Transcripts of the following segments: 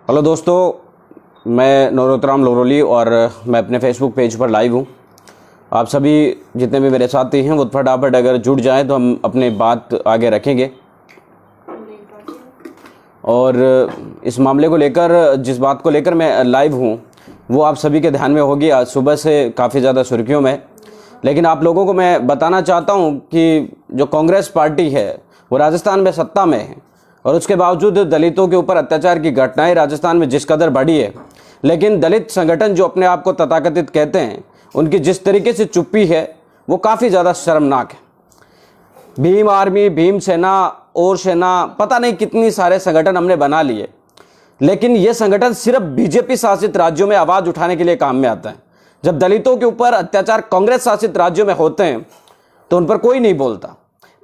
Hello दोस्तों, मैं नरोत्तम लोरोली और मैं अपने फेसबुक पेज पर लाइव हूँ। आप सभी जितने भी मेरे साथी हैं वो फटाफट अगर जुड़ जाएं तो हम अपनी बात आगे रखेंगे। और इस मामले को लेकर, जिस बात को लेकर मैं लाइव हूँ वो आप सभी के ध्यान में होगी। आज सुबह से काफ़ी ज़्यादा सुर्खियों में, लेकिन आप लोगों को मैं बताना चाहता हूँ कि जो कांग्रेस पार्टी है वो राजस्थान में सत्ता में है और उसके बावजूद दलितों के ऊपर अत्याचार की घटनाएं राजस्थान में जिस कदर बढ़ी है, लेकिन दलित संगठन जो अपने आप को तथाकथित कहते हैं उनकी जिस तरीके से चुप्पी है वो काफ़ी ज़्यादा शर्मनाक है। भीम आर्मी, भीम सेना और सेना, पता नहीं कितनी सारे संगठन हमने बना लिए, लेकिन ये संगठन सिर्फ बीजेपी शासित राज्यों में आवाज़ उठाने के लिए काम में आता है। जब दलितों के ऊपर अत्याचार कांग्रेस शासित राज्यों में होते हैं तो उन पर कोई नहीं बोलता।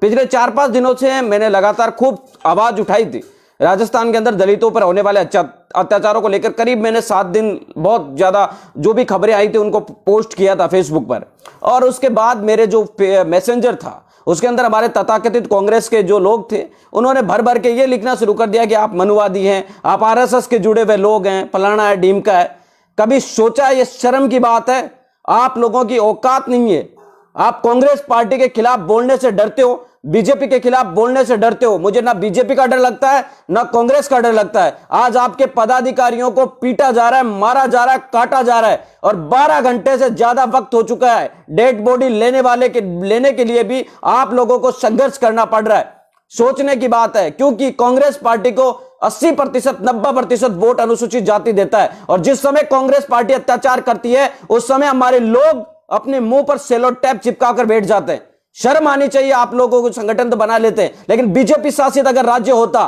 पिछले 4-5 दिनों से मैंने लगातार खूब आवाज उठाई थी राजस्थान के अंदर दलितों पर होने वाले अत्याचारों को लेकर। करीब मैंने 7 दिन बहुत ज्यादा जो भी खबरें आई थी उनको पोस्ट किया था फेसबुक पर, और उसके बाद मेरे जो मैसेंजर था उसके अंदर हमारे तथाकथित कांग्रेस के जो लोग थे उन्होंने भर भर के ये लिखना शुरू कर दिया कि आप मनुवादी हैं, आप आरएसएस के जुड़े हुए लोग हैं, फलाना है, ढीमका है। कभी सोचा ये शर्म की बात है? आप लोगों की औकात नहीं है। आप कांग्रेस पार्टी के खिलाफ बोलने से डरते हो, बीजेपी के खिलाफ बोलने से डरते हो। मुझे ना बीजेपी का डर लगता है ना कांग्रेस का डर लगता है। आज आपके पदाधिकारियों को पीटा जा रहा है, मारा जा रहा है, काटा जा रहा है, और 12 घंटे से ज्यादा वक्त हो चुका है। डेड बॉडी लेने के लिए भी आप लोगों को संघर्ष करना पड़ रहा है। सोचने की बात है, क्योंकि कांग्रेस पार्टी को 80%, 90% वोट अनुसूचित जाति देता है, और जिस समय कांग्रेस पार्टी अत्याचार करती है उस समय हमारे लोग अपने मुंह पर सेलो टेप चिपकाकर बैठ जाते हैं। शर्म आनी चाहिए आप लोगों को। संगठन तो बना लेते हैं, लेकिन बीजेपी शासित अगर राज्य होता,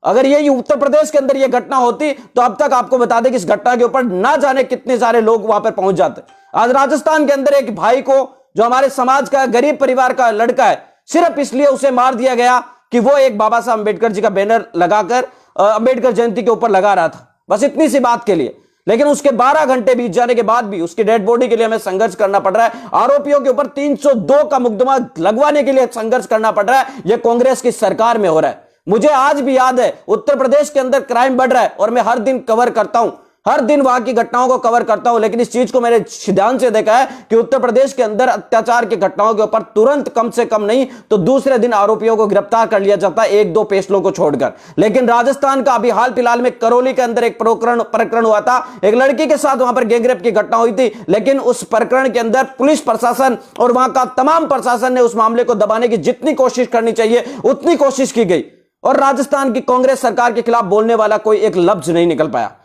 अगर यही उत्तर प्रदेश के अंदर यह घटना होती तो अब तक आपको बता दें कि इस घटना के ऊपर ना जाने कितने सारे लोग वहां पर पहुंच जाते। आज राजस्थान के अंदर एक भाई को, जो हमारे समाज का गरीब परिवार का लड़का है, सिर्फ इसलिए उसे मार दिया गया कि वो एक बाबा साहब अंबेडकर जी का बैनर लगाकर अंबेडकर जयंती के ऊपर लगा रहा था, बस इतनी सी बात के लिए। लेकिन उसके 12 घंटे बीत जाने के बाद भी उसकी डेड बॉडी के लिए हमें संघर्ष करना पड़ रहा है। आरोपियों के ऊपर 302 का मुकदमा लगवाने के लिए संघर्ष करना पड़ रहा है। यह कांग्रेस की सरकार में हो रहा है। मुझे आज भी याद है उत्तर प्रदेश के अंदर क्राइम बढ़ रहा है, और मैं हर दिन कवर करता हूं, हर दिन वहां की घटनाओं को कवर करता हूं, लेकिन इस चीज को मैंने ध्यान से देखा है कि उत्तर प्रदेश के अंदर अत्याचार की घटनाओं के ऊपर तुरंत, कम से कम नहीं तो दूसरे दिन आरोपियों को गिरफ्तार कर लिया जाता है, 1-2 पेशलों को छोड़कर। लेकिन राजस्थान का अभी हाल फिलहाल में करौली के अंदर एक प्रकरण हुआ था। एक लड़की के साथ वहां पर गैंगरेप की घटना हुई थी, लेकिन उस प्रकरण के अंदर पुलिस प्रशासन और वहां का तमाम प्रशासन ने उस मामले को दबाने की जितनी कोशिश करनी चाहिए उतनी कोशिश की गई, और राजस्थान की कांग्रेस सरकार के खिलाफ बोलने वाला कोई एक लफ्ज नहीं निकल पाया।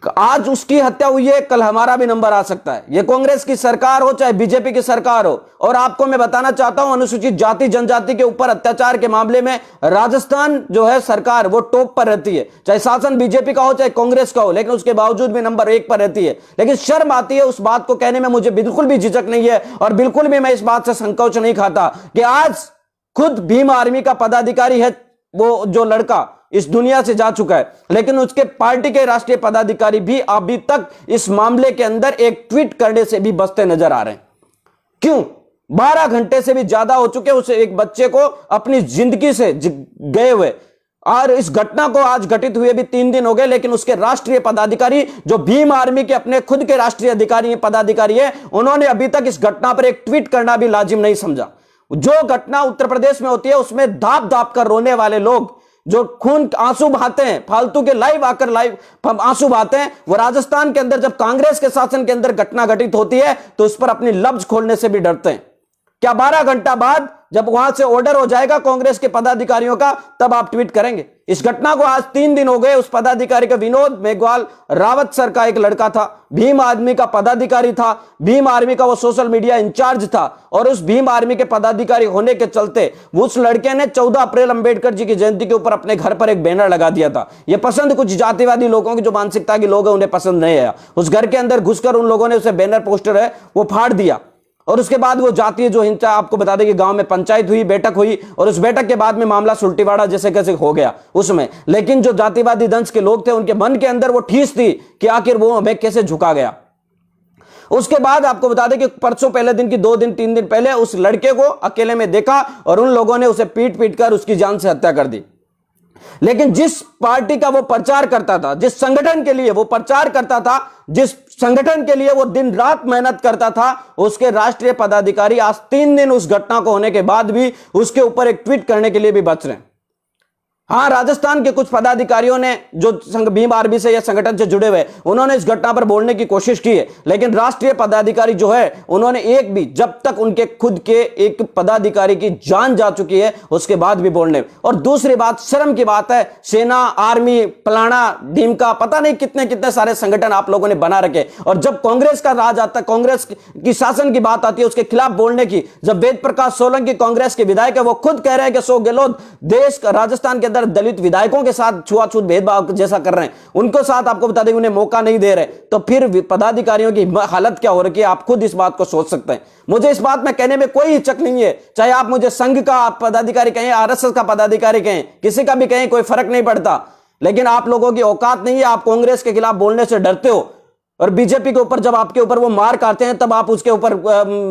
आज उसकी हत्या हुई है, कल हमारा भी नंबर आ सकता है। यह कांग्रेस की सरकार हो चाहे बीजेपी की सरकार हो। और आपको मैं बताना चाहता हूं, अनुसूचित जाति जनजाति के ऊपर अत्याचार के मामले में राजस्थान जो है सरकार वो टॉप पर रहती है, चाहे शासन बीजेपी का हो चाहे कांग्रेस का हो, लेकिन उसके बावजूद भी नंबर 1 पर रहती है। लेकिन शर्म आती है उस बात को कहने में, मुझे बिल्कुल भी झिझक नहीं है और बिल्कुल भी मैं इस बात से संकोच नहीं खाता कि आज खुद भीम आर्मी का पदाधिकारी है, वो जो लड़का इस दुनिया से जा चुका है, लेकिन उसके पार्टी के राष्ट्रीय पदाधिकारी भी अभी तक इस मामले के अंदर एक ट्वीट करने से भी बचते नजर आ रहे हैं। क्यों? 12 घंटे से भी ज्यादा हो चुके उस एक बच्चे को अपनी जिंदगी से गए हुए, और इस घटना को आज घटित हुए भी 3 दिन हो गए, लेकिन उसके राष्ट्रीय पदाधिकारी जो भीम आर्मी के अपने खुद के राष्ट्रीय पदाधिकारी है, उन्होंने अभी तक इस घटना पर एक ट्वीट करना भी लाजिम नहीं समझा। जो घटना उत्तर प्रदेश में होती है उसमें धाप धाप कर रोने वाले लोग, जो खून आंसू बहाते हैं, फालतू के लाइव आंसू बहाते हैं, वो राजस्थान के अंदर जब कांग्रेस के शासन के अंदर घटना घटित होती है तो उस पर अपनी लफ्ज खोलने से भी डरते हैं। क्या 12 घंटा बाद जब वहां से ऑर्डर हो जाएगा कांग्रेस के पदाधिकारियों का तब आप ट्वीट करेंगे? इस घटना को आज 3 दिन हो गए। उस पदाधिकारी का विनोद मेघवाल रावत सर का एक लड़का था, भीम आर्मी का पदाधिकारी था, भीम आर्मी का वो सोशल मीडिया इंचार्ज था, और उस भीम आर्मी के पदाधिकारी होने के चलते उस लड़के ने 14 अप्रैल अंबेडकर जी की जयंती के ऊपर अपने घर पर एक बैनर लगा दिया था। यह पसंद कुछ जातिवादी लोगों की जो मानसिकता के लोग हैं उन्हें पसंद नहीं आया। उस घर के अंदर घुसकर उन लोगों ने उसे बैनर पोस्टर है वो फाड़ दिया, और उसके बाद वो जातीय जो हिंसा, आपको बता दें कि गांव में पंचायत हुई, बैठक हुई, और उस बैठक के बाद में मामला सुल्टीवाड़ा जैसे कैसे हो गया उसमें। लेकिन जो जातिवादी दंश के लोग थे उनके मन के अंदर वो ठीस थी कि आखिर वो हमें कैसे झुका गया। उसके बाद आपको बता दें कि परसों पहले दिन की 2 दिन 3 दिन पहले उस लड़के को अकेले में देखा और उन लोगों ने उसे पीट पीट कर उसकी जान से हत्या कर दी। लेकिन जिस पार्टी का वो प्रचार करता था, जिस संगठन के लिए वो प्रचार करता था, जिस संगठन के लिए वो दिन रात मेहनत करता था, उसके राष्ट्रीय पदाधिकारी आज 3 दिन उस घटना को होने के बाद भी उसके ऊपर एक ट्वीट करने के लिए भी बच रहे हैं। हाँ, राजस्थान के कुछ पदाधिकारियों ने जो भीम आर्मी से या संगठन से जुड़े हुए, उन्होंने इस घटना पर बोलने की कोशिश की है, लेकिन राष्ट्रीय पदाधिकारी जो है उन्होंने एक भी, जब तक उनके खुद के एक पदाधिकारी की जान जा चुकी है उसके बाद भी बोलने। और दूसरी बात, शर्म की बात है, सेना, आर्मी, फलाना ढीमका, पता नहीं कितने कितने सारे संगठन आप लोगों ने बना रखे, और जब कांग्रेस का राज आता है, कांग्रेस की शासन की बात आती है, उसके खिलाफ बोलने की, जब वेद प्रकाश सोलंकी कांग्रेस के विधायक है, वो खुद कह रहे हैं कि अशोक गहलोत देश का, राजस्थान के अंदर दलित विधायकों के साथ छुआछूत भेदभाव जैसा कर रहे हैं, उनको साथ आपको बता दें उन्हें मौका नहीं दे रहे, तो फिर पदाधिकारियों की हालत क्या हो रही है, आप खुद इस बात को सोच सकते हैं। मुझे इस बात में कहने में कोई हिचक नहीं है, चाहे आप मुझे संघ का पदाधिकारी कहें, आरएसएस का पदाधिकारी कहें, किसी का भी कहें, कोई फर्क नहीं पड़ता, लेकिन आप लोगों की औकात नहीं है, आप कांग्रेस के खिलाफ बोलने से डरते हो, और बीजेपी के ऊपर जब आपके ऊपर वो मार खाते हैं तब आप उसके ऊपर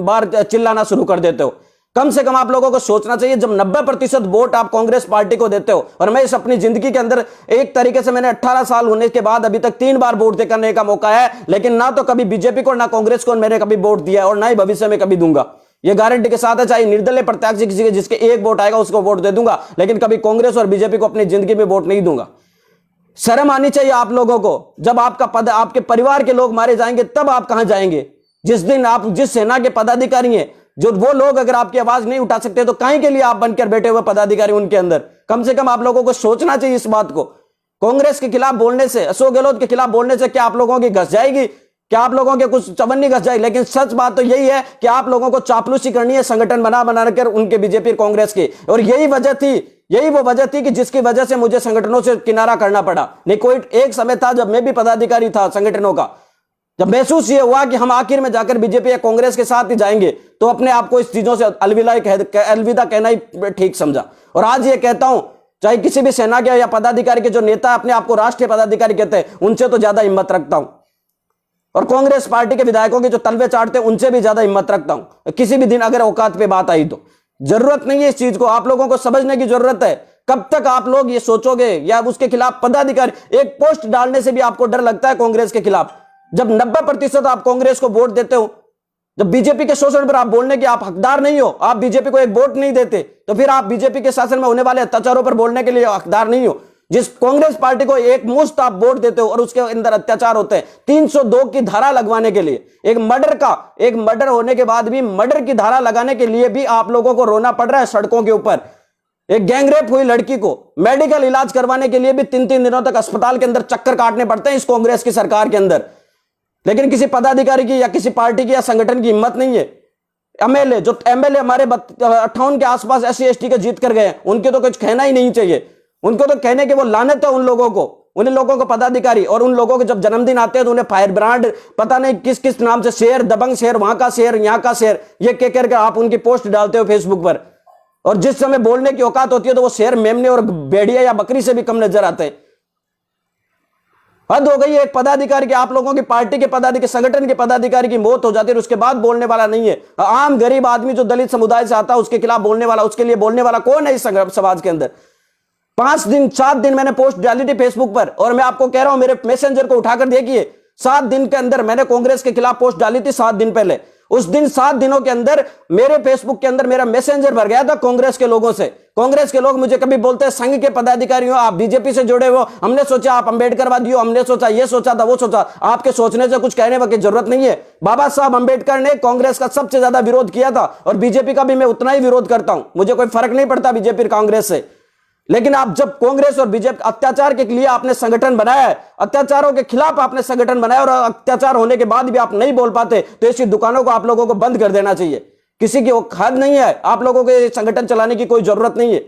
बार चिल्लाना शुरू कर देते हो। कम से कम आप लोगों को सोचना चाहिए, जब 90% वोट आप कांग्रेस पार्टी को देते हो, और मैं इस अपनी जिंदगी के अंदर एक तरीके से मैंने 18 साल होने के बाद अभी तक 3 बार वोट करने का मौका है, लेकिन ना तो कभी बीजेपी को ना कांग्रेस को मैंने कभी वोट दिया और ना ही भविष्य में कभी दूंगा। यह गारंटी के साथ है, चाहे निर्दलीय प्रत्याशी किसी के जिसके एक वोट आएगा उसको वोट दे दूंगा, लेकिन कभी कांग्रेस और बीजेपी को अपनी जिंदगी में वोट नहीं दूंगा। शर्म आनी चाहिए आप लोगों को। जब आपका पद, आपके परिवार के लोग मारे जाएंगे तब आप कहां जाएंगे? जिस दिन आप, जिस सेना के पदाधिकारी हैं, जो वो लोग अगर आपकी आवाज नहीं उठा सकते तो काहे के लिए आप बनकर बैठे हुए पदाधिकारी उनके अंदर? कम से कम आप लोगों को सोचना चाहिए इस बात को। कांग्रेस के खिलाफ बोलने से, अशोक गहलोत के खिलाफ बोलने से क्या आप लोगों की घस जाएगी? क्या आप लोगों के कुछ चवन्नी घस जाएगी? लेकिन सच बात तो यही है कि आप लोगों को चापलूसी करनी है संगठन बना कर उनके, बीजेपी कांग्रेस की, और यही वो वजह थी कि जिसकी वजह से मुझे संगठनों से किनारा करना पड़ा। नहीं, कोई एक समय था जब मैं भी पदाधिकारी था संगठनों का, जब महसूस ये हुआ कि हम आखिर में जाकर बीजेपी या कांग्रेस के साथ ही जाएंगे, तो अपने आप को इस चीजों से अलविदा कहना ही ठीक समझा। और आज ये कहता हूं, चाहे किसी भी सेना के या पदाधिकारी के जो नेता अपने आप को राष्ट्रीय पदाधिकारी कहते हैं, उनसे तो ज्यादा हिम्मत रखता हूं, और कांग्रेस पार्टी के विधायकों के जो तलवे चाटते हैं उनसे भी ज्यादा हिम्मत रखता हूं। किसी भी दिन अगर औकात पे बात आई तो जरूरत नहीं है इस चीज को, आप लोगों को समझने की जरूरत है। कब तक आप लोग ये सोचोगे या उसके खिलाफ पदाधिकारी, एक पोस्ट डालने से भी आपको डर लगता है कांग्रेस के खिलाफ, जब 90% आप कांग्रेस को वोट देते हो, जब बीजेपी के शोषण पर आप बोलने के आप हकदार नहीं हो, आप बीजेपी को एक वोट नहीं देते, तो फिर आप बीजेपी के शासन में होने वाले अत्याचारों पर बोलने के लिए हकदार नहीं हो। जिस कांग्रेस पार्टी को एक मुश्त आप वोट देते हो और उसके अंदर अत्याचार होते हैं, 302 की धारा लगवाने के लिए, एक मर्डर होने के बाद भी मर्डर की धारा लगाने के लिए भी आप लोगों को रोना पड़ रहा है सड़कों के ऊपर। एक गैंगरेप हुई लड़की को मेडिकल इलाज करवाने के लिए भी 3-3 दिनों तक अस्पताल के अंदर चक्कर काटने पड़ते हैं इस कांग्रेस की सरकार के अंदर, लेकिन किसी पदाधिकारी की या किसी पार्टी की या संगठन की हिम्मत नहीं है। एमएलए हमारे 58 के आसपास SC/ST के जीत कर गए, उनके तो कुछ कहना ही नहीं चाहिए, उनको तो कहने के वो लानत है उन लोगों को पदाधिकारी, और उन लोगों के जब जन्मदिन आते हैं तो उन्हें फायर ब्रांड, पता नहीं किस किस नाम से, शेर, दबंग शेर, वहां का शेर, यहां का शेर, ये कह करके आप उनकी पोस्ट डालते हो फेसबुक पर, और जिस समय बोलने की औकात होती है तो वो शेर, मेमने और भेड़िया या बकरी से भी कम नजर आते हैं। हद हो गई है। एक पदाधिकारी के, आप लोगों की पार्टी के पदाधिकारी, संगठन के पदाधिकारी की मौत हो जाती है और उसके बाद बोलने वाला नहीं है। आम गरीब आदमी जो दलित समुदाय से आता है उसके खिलाफ बोलने वाला, उसके लिए बोलने वाला कौन है इस समाज के अंदर? 5-7 दिन मैंने पोस्ट डाली थी फेसबुक पर, और मैं आपको कह रहा हूं मेरे मैसेंजर को उठाकर देखिए, 7 दिन के अंदर मैंने कांग्रेस के खिलाफ पोस्ट डाली थी 7 दिन पहले। उस दिन 7 दिनों के अंदर मेरे फेसबुक के अंदर मेरा मैसेंजर भर गया था कांग्रेस के लोगों से। कांग्रेस के लोग मुझे कभी बोलते हैं संघ के पदाधिकारी हो, आप बीजेपी से जुड़े हो, हमने सोचा आप अंबेडकरवादी हो, हमने सोचा ये सोचा था वो सोचा। आपके सोचने से कुछ कहने की जरूरत नहीं है। बाबा साहब अंबेडकर ने कांग्रेस का सबसे ज्यादा विरोध किया था, और बीजेपी का भी मैं उतना ही विरोध करता हूं, मुझे कोई फर्क नहीं पड़ता बीजेपी कांग्रेस से। लेकिन आप जब कांग्रेस और बीजेपी, अत्याचार के लिए आपने संगठन बनाया है, अत्याचारों के खिलाफ आपने संगठन बनाया, और अत्याचार होने के बाद भी आप नहीं बोल पाते, तो ऐसी दुकानों को आप लोगों को बंद कर देना चाहिए। किसी की हद नहीं है, आप लोगों को संगठन चलाने की कोई जरूरत नहीं है।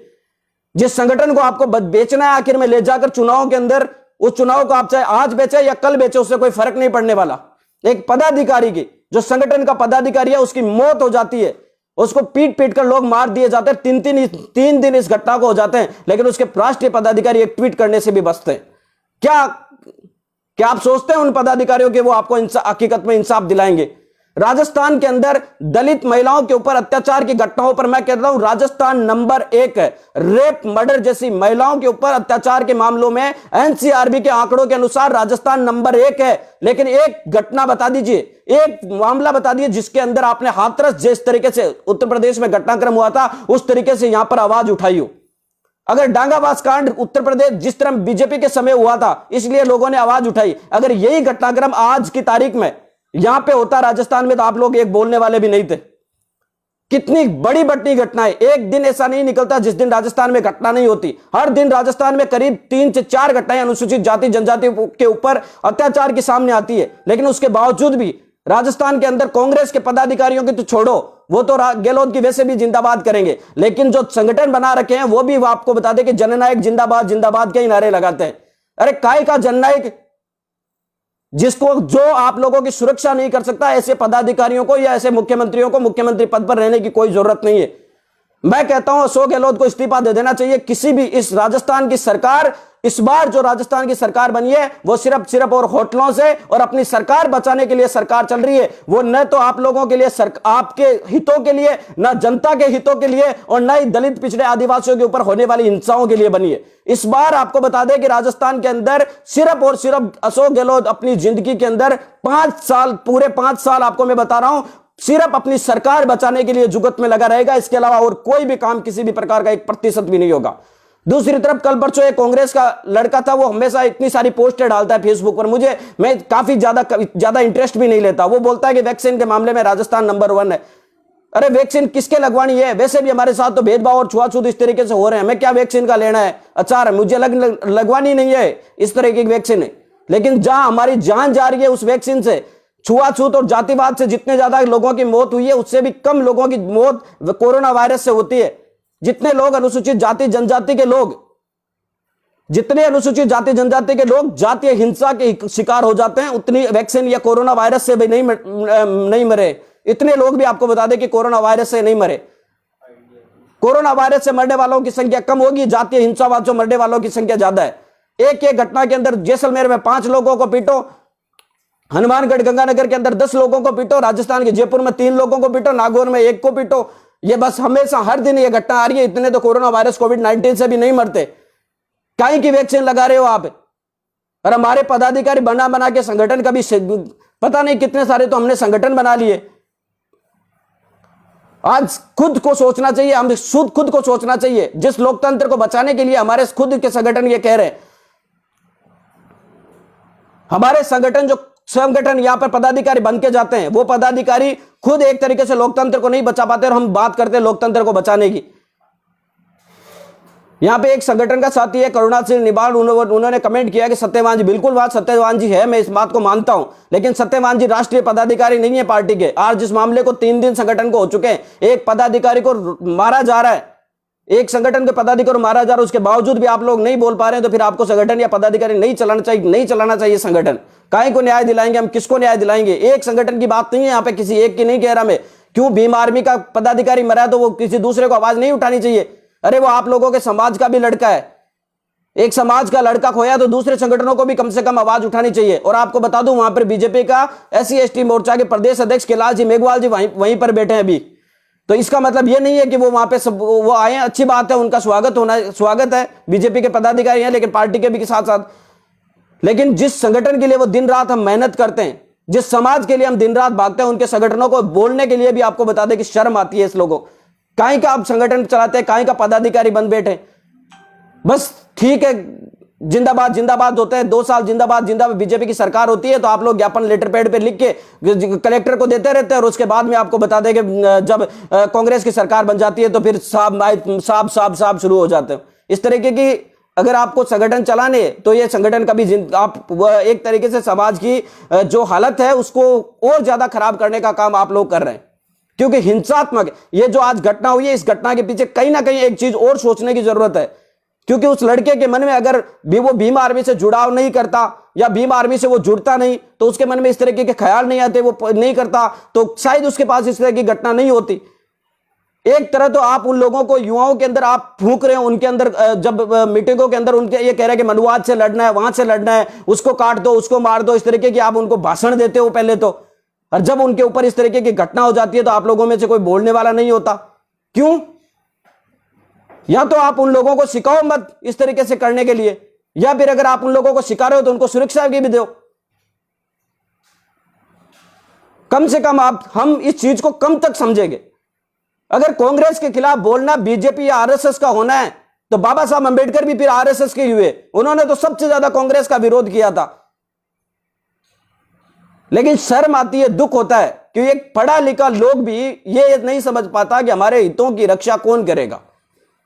जिस संगठन को आपको बेचना है आखिर में ले जाकर चुनाव के अंदर, उस चुनाव को आप चाहे आज बेचे या कल बेचे, उससे कोई फर्क नहीं पड़ने वाला। एक पदाधिकारी की, जो संगठन का पदाधिकारी है, उसकी मौत हो जाती है, उसको पीट कर लोग मार दिए जाते हैं, 3 दिन इस घटना को हो जाते हैं, लेकिन उसके राष्ट्रीय पदाधिकारी एक ट्वीट करने से भी बचते हैं। क्या आप सोचते हैं उन पदाधिकारियों के वो आपको हकीकत में इंसाफ दिलाएंगे? राजस्थान के अंदर दलित महिलाओं के ऊपर अत्याचार की घटनाओं पर मैं कहता हूं राजस्थान नंबर 1 है। रेप मर्डर जैसी महिलाओं के ऊपर अत्याचार के मामलों में एनसीआरबी के आंकड़ों के अनुसार राजस्थान नंबर 1 है। लेकिन एक घटना बता दीजिए, एक मामला बता दीजिए जिसके अंदर आपने हाथरस जिस तरीके से उत्तर प्रदेश में घटनाक्रम हुआ था उस तरीके से यहां पर आवाज उठाई हो। अगर डांगाबाज कांड उत्तर प्रदेश जिस तरह बीजेपी के समय हुआ था इसलिए लोगों ने आवाज उठाई, अगर यही घटनाक्रम आज की तारीख में यहां पे होता राजस्थान में तो आप लोग एक बोलने वाले भी नहीं थे। कितनी बड़ी बड़ी घटनाएं, एक दिन ऐसा नहीं निकलता जिस दिन राजस्थान में घटना नहीं होती। हर दिन राजस्थान में करीब 3 से 4 घटनाएं अनुसूचित जाति जनजाति के ऊपर अत्याचार की सामने आती है। लेकिन उसके बावजूद भी राजस्थान के अंदर कांग्रेस के पदाधिकारियों की तो छोड़ो, वो तो गहलोत की वैसे भी जिंदाबाद करेंगे, लेकिन जो संगठन बना रखे हैं वो भी वो आपको बता दें कि जननायक जिंदाबाद जिंदाबाद के ही नारे लगाते हैं। अरे काय का जननायक, जिसको जो आप लोगों की सुरक्षा नहीं कर सकता, ऐसे पदाधिकारियों को या ऐसे मुख्यमंत्रियों को मुख्यमंत्री पद पर रहने की कोई जरूरत नहीं है। मैं कहता हूं अशोक गहलोत को इस्तीफा दे देना चाहिए। किसी भी इस राजस्थान की सरकार, इस बार जो राजस्थान की सरकार बनी है वो सिर्फ और होटलों से और अपनी सरकार बचाने के लिए सरकार चल रही है। वो न तो आप लोगों के लिए आपके हितों के लिए, न जनता के हितों के लिए और न ही दलित पिछड़े आदिवासियों के ऊपर होने वाली हिंसाओं के लिए बनी है। इस बार आपको बता दें कि राजस्थान के अंदर सिर्फ और सिर्फ अशोक गहलोत अपनी जिंदगी के अंदर 5 साल, पूरे 5 साल आपको मैं बता रहा हूं, सिर्फ अपनी सरकार बचाने के लिए जुगत में लगा रहेगा। इसके अलावा और कोई भी काम किसी भी प्रकार का 1% भी नहीं होगा। दूसरी तरफ कल परसों एक कांग्रेस का लड़का था, वो हमेशा इतनी सारी पोस्टें डालता है फेसबुक पर, मैं काफी ज्यादा इंटरेस्ट भी नहीं लेता। वो बोलता है कि वैक्सीन के मामले में राजस्थान नंबर 1 है। अरे वैक्सीन किसके लगवानी है? वैसे भी हमारे साथ तो भेदभाव और छुआछूत इस तरीके से हो रहे हैं, हमें क्या वैक्सीन का लेना है? अच्छा मुझे लगवानी नहीं है इस तरह की वैक्सीन है। लेकिन जहां हमारी जान जा रही है उस वैक्सीन से, छुआछूत और जातिवाद से जितने ज्यादा लोगों की मौत हुई है उससे भी कम लोगों की मौत कोरोना वायरस से होती है। जितने लोग अनुसूचित जाति जनजाति के लोग, जितने अनुसूचित जाति जनजाति के लोग जातीय हिंसा के शिकार हो जाते हैं, उतनी वैक्सीन या कोरोना वायरस से भी नहीं मरे। इतने लोग भी आपको बता दें कि कोरोना वायरस से नहीं मरे। कोरोना वायरस से मरने वालों की संख्या कम होगी, जातीय हिंसावाद से मरने वालों की संख्या ज्यादा है। एक घटना के अंदर जैसलमेर में 5 लोगों को पीटो, हनुमानगढ़ गंगानगर के अंदर 10 लोगों को पीटो, राजस्थान के जयपुर में 3 लोगों को पीटो, नागौर में 1 को पीटो। ये बस हमेशा हर दिन ये घटना आ रही है। इतने तो कोरोना वायरस कोविड-19 से भी नहीं मरते। काहे की वैक्सीन लगा रहे हो आप? और हमारे पदाधिकारी बना के संगठन, कभी पता नहीं कितने सारे तो हमने संगठन बना लिए। आज खुद को सोचना चाहिए, हम खुद को सोचना चाहिए। जिस लोकतंत्र को बचाने के लिए हमारे खुद के संगठन ये कह रहे हैं, हमारे संगठन यहां पर पदाधिकारी बन के जाते हैं, वो पदाधिकारी खुद एक तरीके से लोकतंत्र को नहीं बचा पाते और हम बात करते हैं लोकतंत्र को बचाने की। यहां पे एक संगठन का साथी है करुणा सिंह निबाल, उन्होंने कमेंट किया कि सत्यवान जी, बिल्कुल बात सत्यवान जी है, मैं इस बात को मानता हूं, लेकिन सत्यवान जी राष्ट्रीय पदाधिकारी नहीं है पार्टी के। आज जिस मामले को 3 दिन संगठन को हो चुके हैं, एक पदाधिकारी को मारा जा रहा है, एक संगठन के पदाधिकारी मारा जा रहा है, उसके बावजूद भी आप लोग नहीं बोल पा रहे हैं, तो फिर आपको संगठन या पदाधिकारी नहीं चलाना चाहिए संगठन। काहे को न्याय दिलाएंगे हम? किसको न्याय दिलाएंगे? एक संगठन की बात नहीं है यहाँ पे, किसी एक की नहीं कह रहा मैं। क्यों भीम आर्मी का पदाधिकारी मरा तो वो किसी दूसरे को आवाज नहीं उठानी चाहिए? अरे वो आप लोगों के समाज का भी लड़का है। एक समाज का लड़का खोया तो दूसरे संगठनों को भी कम से कम आवाज उठानी चाहिए। और आपको बता दूं, वहां पर बीजेपी का SC/ST मोर्चा के प्रदेश अध्यक्ष कैलाश जी मेघवाल जी वहीं पर बैठे हैं अभी। तो इसका मतलब ये नहीं है कि वो वहां पे सब वो आए, अच्छी बात है, उनका स्वागत है, बीजेपी के पदाधिकारी हैं, लेकिन पार्टी के भी साथ साथ। लेकिन जिस संगठन के लिए वो दिन रात हम मेहनत करते हैं, जिस समाज के लिए हम दिन रात भागते हैं, उनके संगठनों को बोलने के लिए भी आपको बता दें कि शर्म आती है इस लोगों। काहे का आप संगठन चलाते हैं, काहे का पदाधिकारी बन बैठे? बस ठीक है, जिंदाबाद जिंदाबाद होते हैं, 2 साल जिंदाबाद जिंदाबाद बीजेपी की सरकार होती है तो आप लोग ज्ञापन लेटर पैड पे लिख के कलेक्टर को देते रहते हैं, और उसके बाद में आपको बता दें कि जब कांग्रेस की सरकार बन जाती है तो फिर साहब शुरू हो जाते हैं। इस तरीके की अगर आपको संगठन चलाने, तो ये संगठन कभी आप एक तरीके से समाज की जो हालत है उसको और ज्यादा खराब करने का काम आप लोग कर रहे हैं। क्योंकि हिंसात्मक ये जो आज घटना हुई है, इस घटना के पीछे कहीं ना कहीं एक चीज और सोचने की जरूरत है। क्योंकि उस लड़के के मन में अगर वो भीम आर्मी से जुड़ाव नहीं करता या भीम आर्मी से वो जुड़ता नहीं, तो उसके मन में इस तरीके के ख्याल नहीं आते, वो नहीं करता, तो शायद उसके पास इस तरह की घटना नहीं होती। एक तरह तो आप उन लोगों को, युवाओं के अंदर आप फूंक रहे हो, उनके अंदर जब मीटिंगों के अंदर उनके ये कह रहे हैं कि मनुवाद से लड़ना है, वहां से लड़ना है, उसको काट दो, उसको मार दो, इस तरीके की आप उनको भाषण देते हो। पहले तो और जब उनके ऊपर इस तरीके की घटना हो जाती है तो आप लोगों में से कोई बोलने वाला नहीं होता। क्यों? या तो आप उन लोगों को सिखाओ मत इस तरीके से करने के लिए, या फिर अगर आप उन लोगों को सिखा रहे हो तो उनको सुरक्षा की भी दो। कम से कम हम इस चीज को कम तक समझेंगे। अगर कांग्रेस के खिलाफ बोलना बीजेपी या आरएसएस का होना है तो बाबा साहब अंबेडकर भी फिर आरएसएस के हुए, उन्होंने तो सबसे ज्यादा कांग्रेस का विरोध किया था। लेकिन शर्म आती है, दुख होता है कि एक पढ़ा लिखा लोग भी ये नहीं समझ पाता कि हमारे हितों की रक्षा कौन करेगा।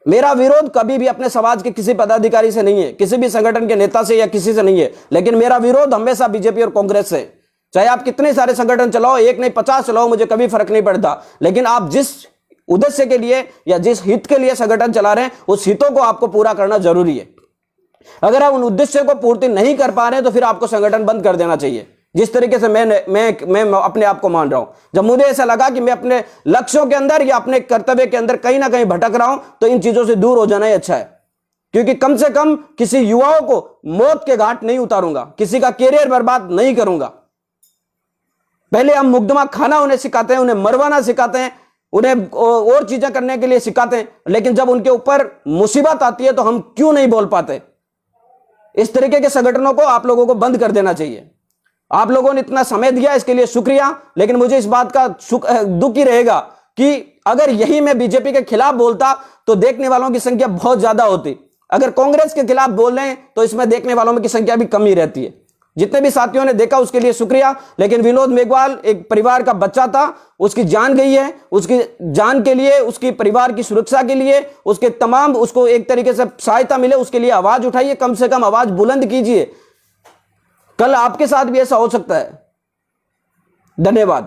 मेरा विरोध कभी भी अपने समाज के किसी पदाधिकारी से नहीं है, किसी भी संगठन के नेता से या किसी से नहीं है, लेकिन मेरा विरोध हमेशा बीजेपी और कांग्रेस से। चाहे आप कितने सारे संगठन चलाओ, एक नहीं 50 चलाओ, मुझे कभी फर्क नहीं पड़ता, लेकिन आप जिस उद्देश्य के लिए या जिस हित के लिए संगठन चला रहे हैं उस हितों को आपको पूरा करना जरूरी है। अगर आप उन उद्देश्य को पूर्ति नहीं कर पा रहे हैं तो फिर आपको संगठन बंद कर देना चाहिए। जिस तरीके से मैं अपने आप को मान रहा हूं, जब मुझे ऐसा लगा कि मैं अपने लक्ष्यों के अंदर या अपने कर्तव्य के अंदर कहीं ना कहीं भटक रहा हूं तो इन चीजों से दूर हो जाना ही अच्छा है। क्योंकि कम से कम किसी युवाओं को मौत के घाट नहीं उतारूंगा, किसी का कैरियर बर्बाद नहीं करूंगा। पहले हम मुकदमा खाना उन्हें सिखाते हैं, उन्हें मरवाना सिखाते हैं, उन्हें और चीजें करने के लिए सिखाते हैं, लेकिन जब उनके ऊपर मुसीबत आती है तो हम क्यों नहीं बोल पाते। इस तरीके के संगठनों को आप लोगों को बंद कर देना चाहिए। आप लोगों ने इतना समय दिया, इसके लिए शुक्रिया, लेकिन मुझे इस बात का दुख ही रहेगा कि अगर यही मैं बीजेपी के खिलाफ बोलता तो देखने वालों की संख्या बहुत ज्यादा होती। अगर कांग्रेस के खिलाफ बोल रहे हैं तो इसमें देखने वालों की संख्या भी कम ही रहती है। जितने भी साथियों ने देखा उसके लिए शुक्रिया, लेकिन विनोद मेघवाल एक परिवार का बच्चा था, उसकी जान गई है, उसकी जान के लिए, उसकी परिवार की सुरक्षा के लिए, उसके तमाम उसको एक तरीके से सहायता मिले, उसके लिए आवाज उठाइए, कम से कम आवाज बुलंद कीजिए। कल आपके साथ भी ऐसा हो सकता है। धन्यवाद।